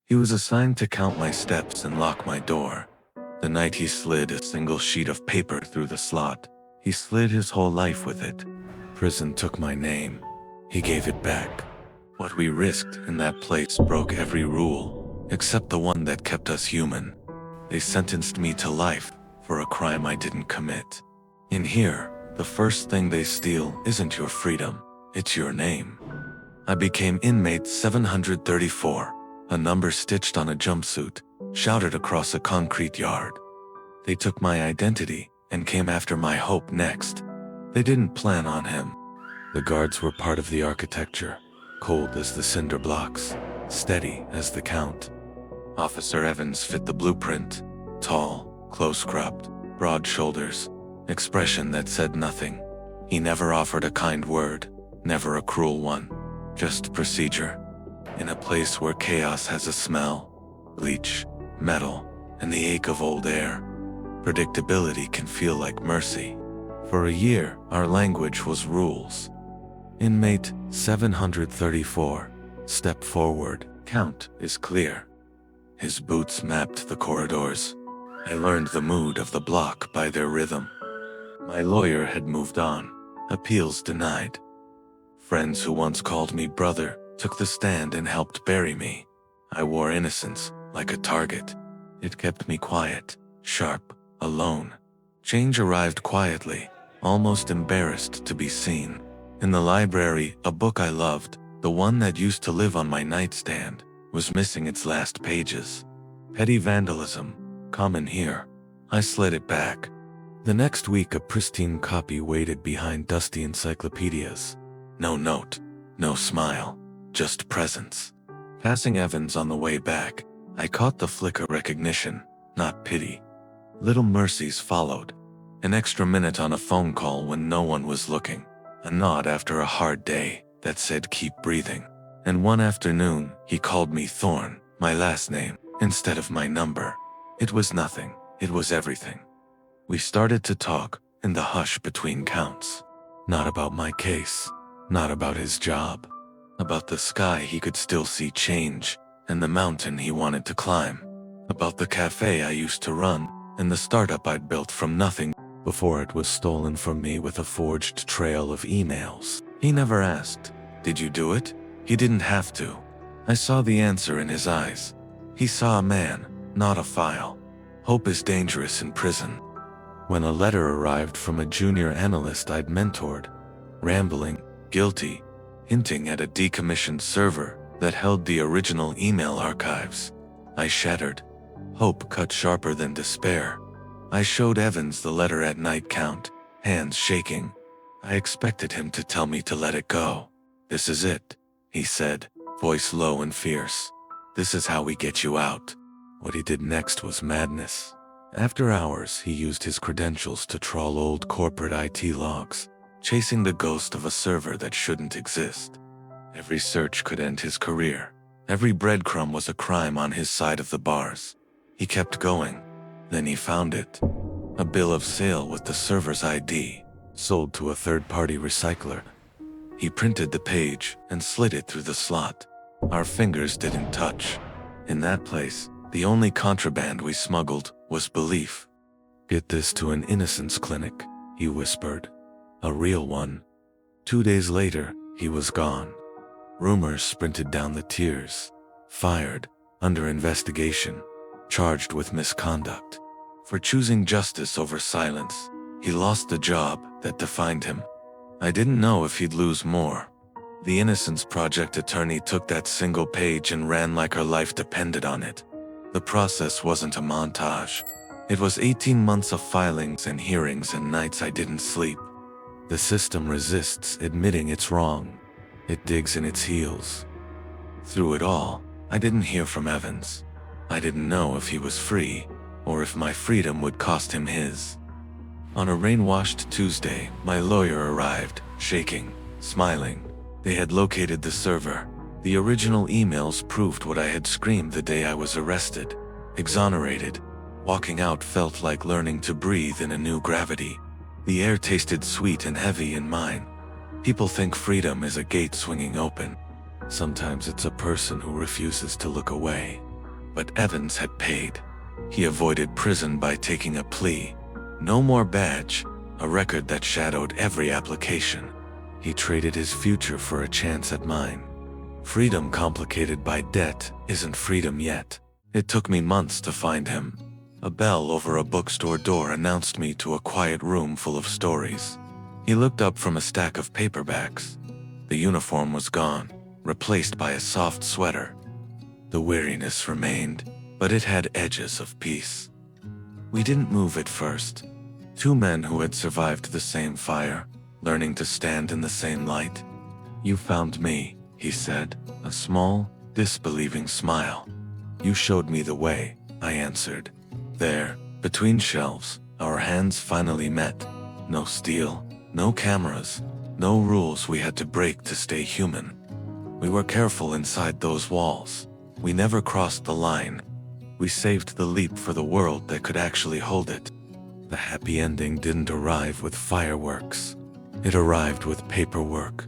He was assigned to count my steps and lock my door. The night he slid a single sheet of paper through the slot, he slid his whole life with it. Prison took my name. He gave it back. What we risked in that place broke every rule, except the one that kept us human. They sentenced me to life for a crime I didn't commit. In here, the first thing they steal isn't your freedom, it's your name. I became inmate 734, a number stitched on a jumpsuit, shouted across a concrete yard. They took my identity and came after my hope next. They didn't plan on him. The guards were part of the architecture, cold as the cinder blocks, steady as the count. Officer Evans fit the blueprint, tall, close-cropped, broad shoulders, expression that said nothing. He never offered a kind word, never a cruel one, just procedure. In a place where chaos has a smell, bleach, metal, and the ache of old air, predictability can feel like mercy. For a year, our language was rules. Inmate 734, step forward, count is clear. His boots mapped the corridors. I learned the mood of the block by their rhythm. My lawyer had moved on, appeals denied. Friends who once called me brother took the stand and helped bury me. I wore innocence like a target. It kept me quiet, sharp, alone. Change arrived quietly, almost embarrassed to be seen. In the library, a book I loved, the one that used to live on my nightstand, was missing its last pages. Petty vandalism, common here. I slid it back. The next week, a pristine copy waited behind dusty encyclopedias. No note, no smile, just presence. Passing Evans on the way back, I caught the flick of recognition, not pity. Little mercies followed. An extra minute on a phone call when no one was looking. A nod after a hard day that said keep breathing. And one afternoon, he called me Thorn, my last name, instead of my number. It was nothing, it was everything. We started to talk in the hush between counts. Not about my case, not about his job. About the sky he could still see change, and the mountain he wanted to climb. About the cafe I used to run, and the startup I'd built from nothing before it was stolen from me with a forged trail of emails. He never asked, "Did you do it?" He didn't have to. I saw the answer in his eyes. He saw a man, not a file. Hope is dangerous in prison. When a letter arrived from a junior analyst I'd mentored, rambling, guilty, hinting at a decommissioned server that held the original email archives, I shattered. Hope cut sharper than despair. I showed Evans the letter at night count, hands shaking. I expected him to tell me to let it go. "This is it," he said, voice low and fierce. "This is how we get you out." What he did next was madness. After hours, he used his credentials to trawl old corporate IT logs, chasing the ghost of a server that shouldn't exist. Every search could end his career. Every breadcrumb was a crime on his side of the bars. He kept going. Then he found it. A bill of sale with the server's ID, sold to a third-party recycler. He printed the page and slid it through the slot. Our fingers didn't touch. In that place, the only contraband we smuggled was belief. "Get this to an innocence clinic," he whispered. A real one. 2 days later, he was gone. Rumors sprinted down the tiers. Fired, under investigation, charged with misconduct. For choosing justice over silence, he lost the job that defined him. I didn't know if he'd lose more. The Innocence Project attorney took that single page and ran like her life depended on it. The process wasn't a montage. It was 18 months of filings and hearings and nights I didn't sleep. The system resists admitting it's wrong. It digs in its heels. Through it all, I didn't hear from Evans. I didn't know if he was free, or if my freedom would cost him his. On a rain-washed Tuesday, my lawyer arrived, shaking, smiling. They had located the server. The original emails proved what I had screamed the day I was arrested. Exonerated. Walking out felt like learning to breathe in a new gravity. The air tasted sweet and heavy in mine. People think freedom is a gate swinging open. Sometimes it's a person who refuses to look away. but Evans had paid. He avoided prison by taking a plea. No more badge, a record that shadowed every application. He traded his future for a chance at mine. Freedom complicated by debt isn't freedom yet. It took me months to find him. A bell over a bookstore door announced me to a quiet room full of stories. He looked up from a stack of paperbacks. The uniform was gone, replaced by a soft sweater. The weariness remained, but it had edges of peace. We didn't move at first. Two men who had survived the same fire, learning to stand in the same light. "You found me," he said, a small, disbelieving smile. "You showed me the way," I answered. There, between shelves, our hands finally met. No steel, no cameras, no rules we had to break to stay human. We were careful inside those walls. We never crossed the line. We saved the leap for the world that could actually hold it. The happy ending didn't arrive with fireworks. It arrived with paperwork.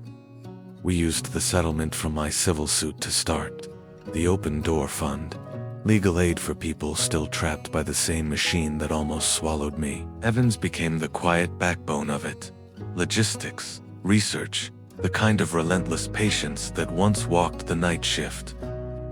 We used the settlement from my civil suit to start. The Open Door Fund. Legal aid for people still trapped by the same machine that almost swallowed me. Evans became the quiet backbone of it. Logistics, research, the kind of relentless patience that once walked the night shift.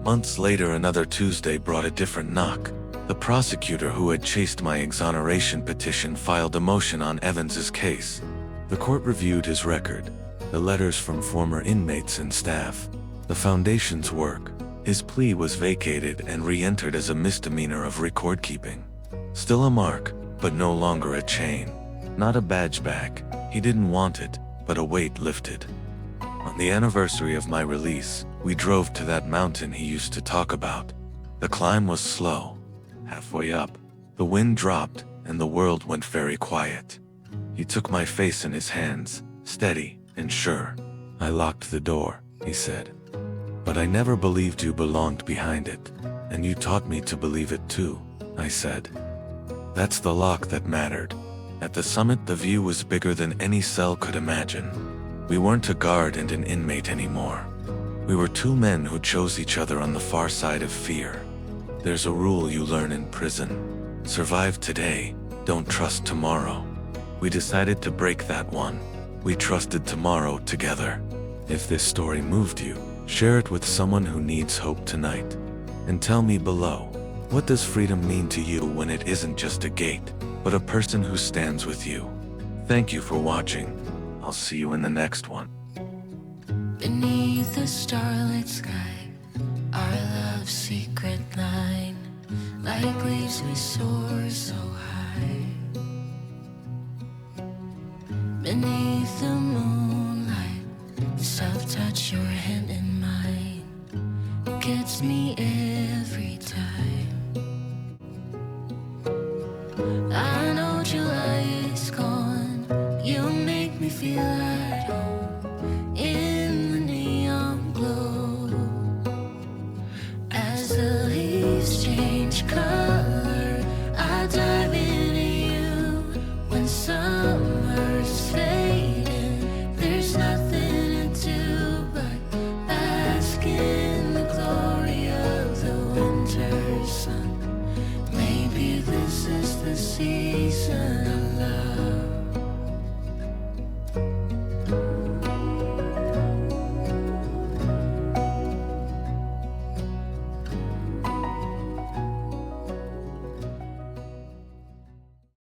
Months later, another Tuesday brought a different knock. The prosecutor who had chased my exoneration petition filed a motion on Evans's case. The court reviewed his record, the letters from former inmates and staff, the foundation's work. His plea was vacated and re-entered as a misdemeanor of record-keeping. Still a mark, but no longer a chain. Not a badge back. He didn't want it, but a weight lifted. On the anniversary of my release, we drove to that mountain he used to talk about. The climb was slow. Halfway up, the wind dropped and the world went very quiet. He took my face in his hands, steady and sure. "I locked the door," he said. "But I never believed you belonged behind it, and you taught me to believe it too," I said. That's the lock that mattered. At the summit, the view was bigger than any cell could imagine. We weren't a guard and an inmate anymore. We were two men who chose each other on the far side of fear. There's a rule you learn in prison. Survive today, don't trust tomorrow. We decided to break that one. We trusted tomorrow together. If this story moved you, share it with someone who needs hope tonight. And tell me below, what does freedom mean to you when it isn't just a gate, but a person who stands with you? Thank you for watching. I'll see you in the next one. Beneath the starlit sky, our love's secret line, like leaves we soar so high. Beneath the moon